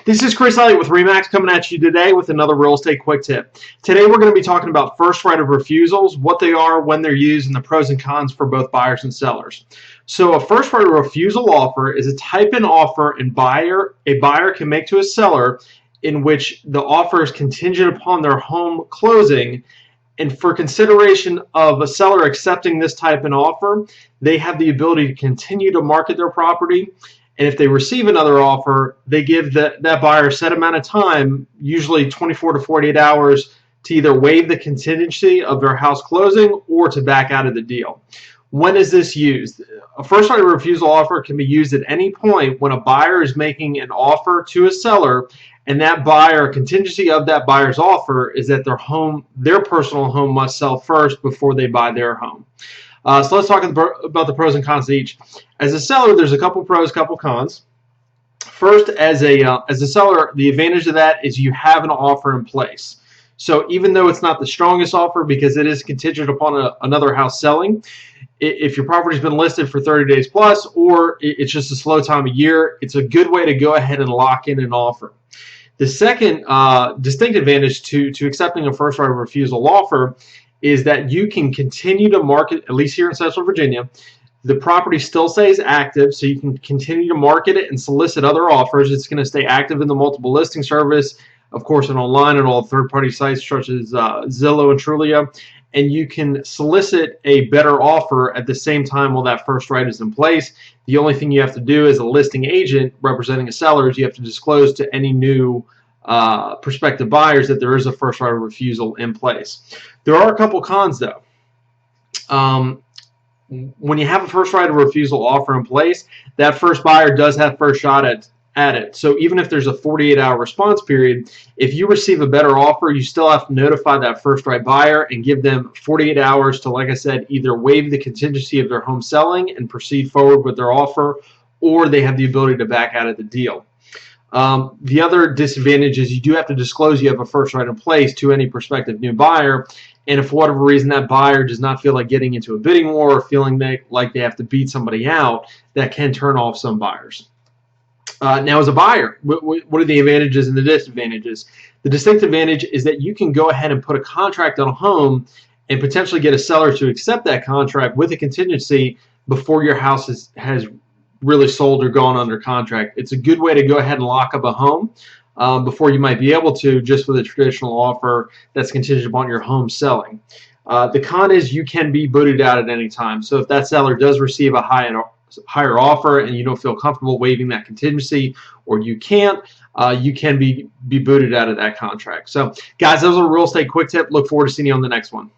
This is Chris Elliott with Remax coming at you today with another real estate quick tip. Today we're going to be talking about first right of refusals, what they are, when they're used, and the pros and cons for both buyers and sellers. So a first right of refusal offer is a type in offer a buyer can make to a seller in which the offer is contingent upon their home closing. And for consideration of a seller accepting this type in offer, they have the ability to continue to market their property. And if they receive another offer, they give that buyer a set amount of time, usually 24 to 48 hours, to either waive the contingency of their house closing or to back out of the deal. When is this used? A first right of refusal offer can be used at any point when a buyer is making an offer to a seller, and that buyer, contingency of that buyer's offer is that their personal home must sell first before they buy their home. So let's talk about the pros and cons of each. As a seller, there's a couple pros, couple cons. First, as a seller, the advantage of that is you have an offer in place. So even though it's not the strongest offer because it is contingent upon another house selling, if your property's been listed for 30 days plus or it's just a slow time of year, it's a good way to go ahead and lock in an offer. The second distinct advantage to accepting a first right of refusal offer is that you can continue to market, at least here in Central Virginia. The property still stays active, so you can continue to market it and solicit other offers. It's going to stay active in the multiple listing service, of course, and online and all third-party sites such as Zillow and Trulia. And you can solicit a better offer at the same time while that first right is in place. The only thing you have to do as a listing agent representing a seller is you have to disclose to any new prospective buyers that there is a first right of refusal in place. There are a couple cons though. When you have a first right of refusal offer in place, that first buyer does have first shot at it. So even if there's a 48-hour response period, if you receive a better offer, you still have to notify that first right buyer and give them 48 hours to, like I said, either waive the contingency of their home selling and proceed forward with their offer, or they have the ability to back out of the deal. The other disadvantage is you do have to disclose you have a first right in place to any prospective new buyer. And if for whatever reason that buyer does not feel like getting into a bidding war or feeling like they have to beat somebody out, that can turn off some buyers. Now, as a buyer, what are the advantages and the disadvantages? The distinct advantage is that you can go ahead and put a contract on a home and potentially get a seller to accept that contract with a contingency before your house has really sold or gone under contract. It's a good way to go ahead and lock up a home before you might be able to, just with a traditional offer that's contingent upon your home selling. The con is you can be booted out at any time. So if that seller does receive a higher offer and you don't feel comfortable waiving that contingency, or you can't, you can be booted out of that contract. So guys, that was a real estate quick tip. Look forward to seeing you on the next one.